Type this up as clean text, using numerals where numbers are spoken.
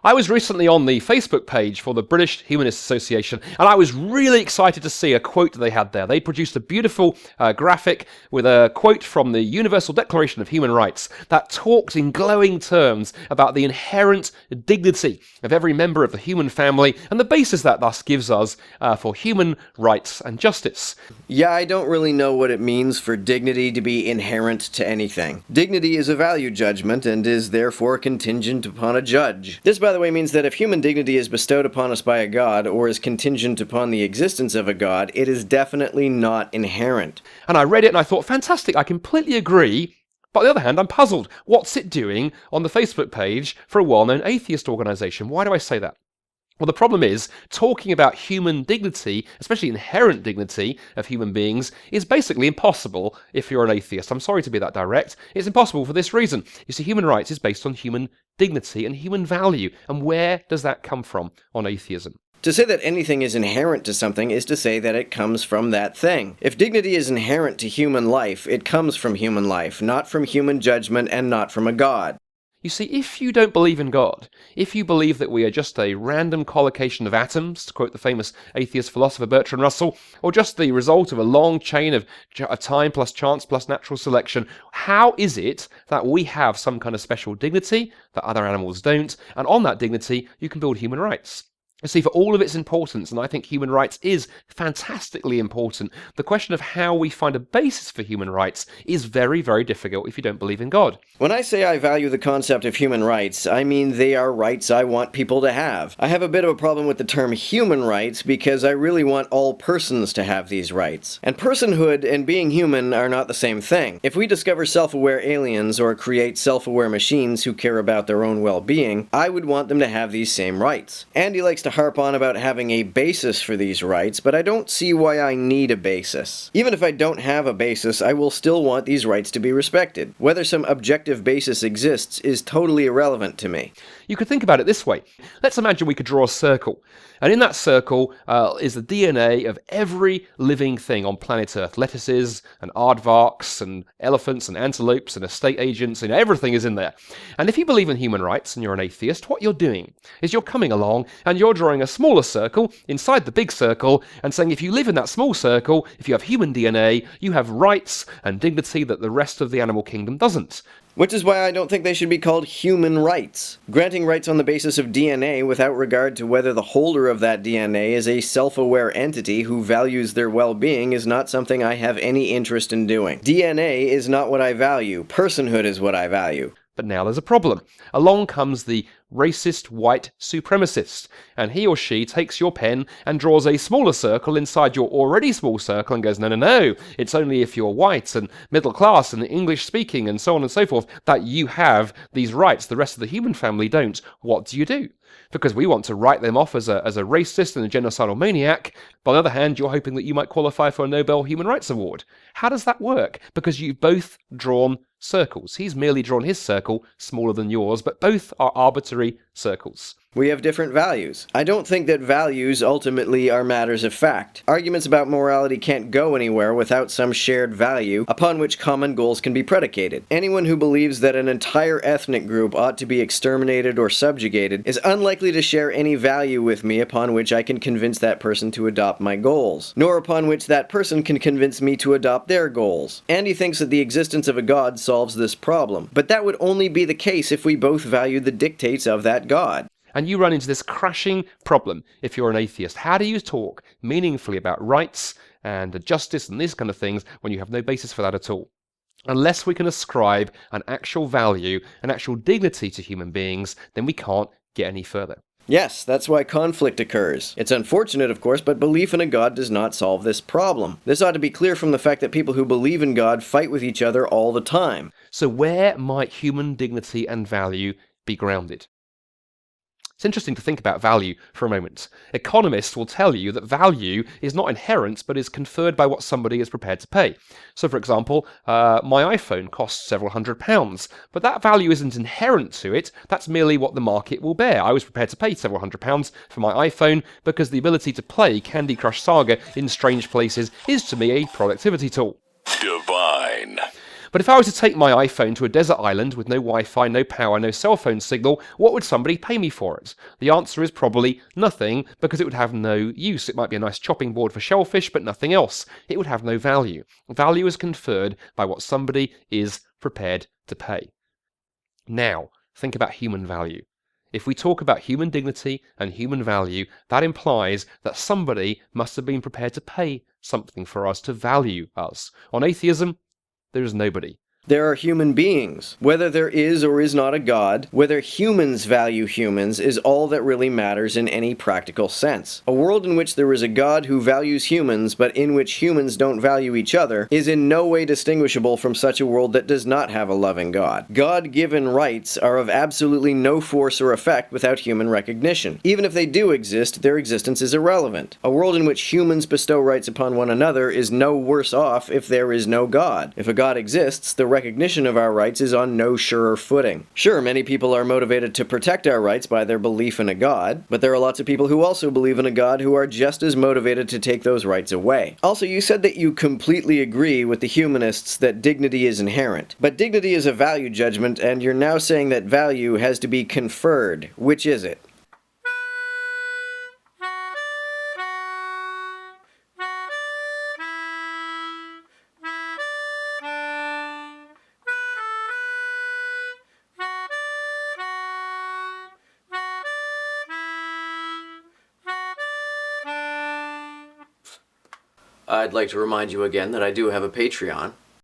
I was recently on the Facebook page for the British Humanist Association, and I was really excited to see a quote that they had there. They produced a beautiful graphic with a quote from the Universal Declaration of Human Rights that talks in glowing terms about the inherent dignity of every member of the human family and the basis that thus gives us for human rights and justice. Yeah, I don't really know what it means for dignity to be inherent to anything. Dignity is a value judgment and is therefore contingent upon a judge. This, by the way, means that if human dignity is bestowed upon us by a god or is contingent upon the existence of a god, it is definitely not inherent. And I read it and I thought, fantastic, I completely agree. But on the other hand, I'm puzzled. What's it doing on the Facebook page for a well-known atheist organisation? Why do I say that? Well, the problem is, talking about human dignity, especially inherent dignity of human beings, is basically impossible if you're an atheist. I'm sorry to be that direct. It's impossible for this reason. You see, human rights is based on human dignity and human value. And where does that come from on atheism? To say that anything is inherent to something is to say that it comes from that thing. If dignity is inherent to human life, it comes from human life, not from human judgment and not from a god. You see, if you don't believe in God, if you believe that we are just a random collocation of atoms, to quote the famous atheist philosopher Bertrand Russell, or just the result of a long chain of time plus chance plus natural selection, how is it that we have some kind of special dignity that other animals don't, and on that dignity you can build human rights? You see, for all of its importance, and I think human rights is fantastically important, the question of how we find a basis for human rights is very, very difficult if you don't believe in God. When I say I value the concept of human rights, I mean they are rights I want people to have. I have a bit of a problem with the term human rights because I really want all persons to have these rights. And personhood and being human are not the same thing. If we discover self-aware aliens or create self-aware machines who care about their own well-being, I would want them to have these same rights. Andy likes to harp on about having a basis for these rights, but I don't see why I need a basis. Even if I don't have a basis, I will still want these rights to be respected. Whether some objective basis exists is totally irrelevant to me. You could think about it this way. Let's imagine we could draw a circle, and in that circle is the DNA of every living thing on planet Earth. Lettuces and aardvarks and elephants and antelopes and estate agents, and everything is in there. And if you believe in human rights and you're an atheist, what you're doing is you're coming along and you're drawing a smaller circle inside the big circle and saying if you live in that small circle, if you have human DNA, you have rights and dignity that the rest of the animal kingdom doesn't. Which is why I don't think they should be called human rights. Granting rights on the basis of DNA without regard to whether the holder of that DNA is a self-aware entity who values their well-being is not something I have any interest in doing. DNA is not what I value. Personhood is what I value. But now there's a problem. Along comes the racist white supremacist, and he or she takes your pen and draws a smaller circle inside your already small circle and goes, no, it's only if you're white and middle class and English speaking and so on and so forth that you have these rights. The rest of the human family don't. What do? Because we want to write them off as a racist and a genocidal maniac. But on the other hand, you're hoping that you might qualify for a Nobel Human Rights Award. How does that work? Because you've both drawn circles. He's merely drawn his circle smaller than yours, but both are arbitrary circles. We have different values. I don't think that values ultimately are matters of fact. Arguments about morality can't go anywhere without some shared value upon which common goals can be predicated. Anyone who believes that an entire ethnic group ought to be exterminated or subjugated is unlikely to share any value with me upon which I can convince that person to adopt my goals, nor upon which that person can convince me to adopt their goals. Andy thinks that the existence of a god solves this problem, but that would only be the case if we both valued the dictates of that god. And you run into this crashing problem if you're an atheist. How do you talk meaningfully about rights and justice and these kind of things when you have no basis for that at all? Unless we can ascribe an actual value, an actual dignity to human beings, then we can't get any further. Yes, that's why conflict occurs. It's unfortunate, of course, but belief in a god does not solve this problem. This ought to be clear from the fact that people who believe in God fight with each other all the time. So where might human dignity and value be grounded? It's interesting to think about value for a moment. Economists will tell you that value is not inherent, but is conferred by what somebody is prepared to pay. So, for example, my iPhone costs several £100s, but that value isn't inherent to it. That's merely what the market will bear. I was prepared to pay several £100s for my iPhone because the ability to play Candy Crush Saga in strange places is to me a productivity tool. Divine. But if I was to take my iPhone to a desert island with no Wi-Fi, no power, no cell phone signal, what would somebody pay me for it? The answer is probably nothing, because it would have no use. It might be a nice chopping board for shellfish, but nothing else. It would have no value. Value is conferred by what somebody is prepared to pay. Now, think about human value. If we talk about human dignity and human value, that implies that somebody must have been prepared to pay something for us, to value us. On atheism, there is nobody. There are human beings. Whether there is or is not a God, whether humans value humans, is all that really matters in any practical sense. A world in which there is a God who values humans, but in which humans don't value each other, is in no way distinguishable from such a world that does not have a loving God. God-given rights are of absolutely no force or effect without human recognition. Even if they do exist, their existence is irrelevant. A world in which humans bestow rights upon one another is no worse off if there is no God. If a God exists, the recognition of our rights is on no surer footing. Sure, many people are motivated to protect our rights by their belief in a God, but there are lots of people who also believe in a God who are just as motivated to take those rights away. Also, you said that you completely agree with the humanists that dignity is inherent, but dignity is a value judgment, and you're now saying that value has to be conferred. Which is it? I'd like to remind you again that I do have a Patreon.